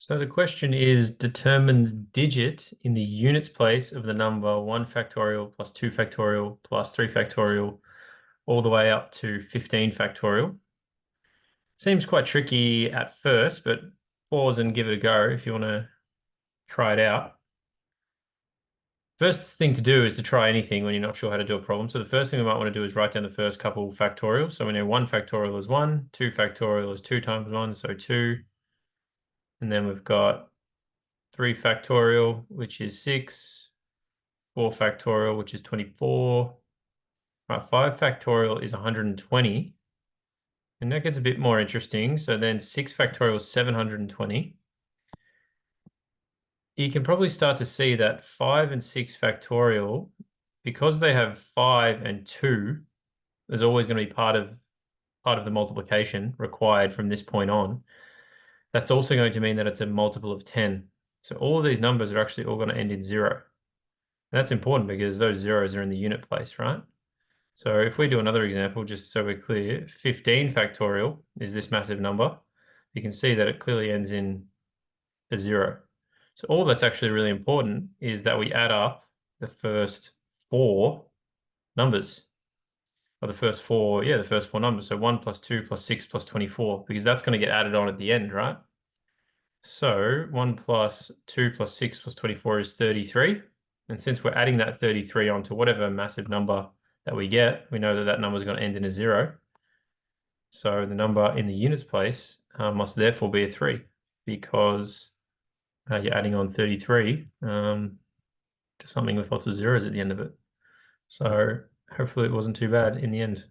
So the question is, determine the digit in the units place of the number 1 factorial plus 2 factorial plus 3 factorial all the way up to 15 factorial. Seems quite tricky at first, but pause and give it a go if you want to try it out. First thing to do is to try anything when you're not sure how to do a problem. So the first thing we might want to do is write down the first couple factorial. So we know 1 factorial is 1, 2 factorial is 2 times 1, so 2. And then we've got 3 factorial, which is 6, 4 factorial, which is 24. Right, 5 factorial is 120. And that gets a bit more interesting. So then 6 factorial is 720. You can probably start to see that 5 and 6 factorial, because they have 5 and 2, there's always going to be part of the multiplication required from this point on. That's also going to mean that it's a multiple of 10. So all of these numbers are actually all going to end in 0. And that's important because those zeros are in the unit place, right? So if we do another example, just so we're clear, 15 factorial is this massive number. You can see that it clearly ends in a 0. So all that's actually really important is that we add up the first 4 numbers. Or the first 4 numbers. So 1 plus 2 plus 6 plus 24, because that's going to get added on at the end, right? So 1 plus 2 plus 6 plus 24 is 33. And since we're adding that 33 onto whatever massive number that we get, we know that that number is going to end in a 0. So the number in the units place must therefore be a 3, because you're adding on 33 to something with lots of zeros at the end of it. So hopefully it wasn't too bad in the end.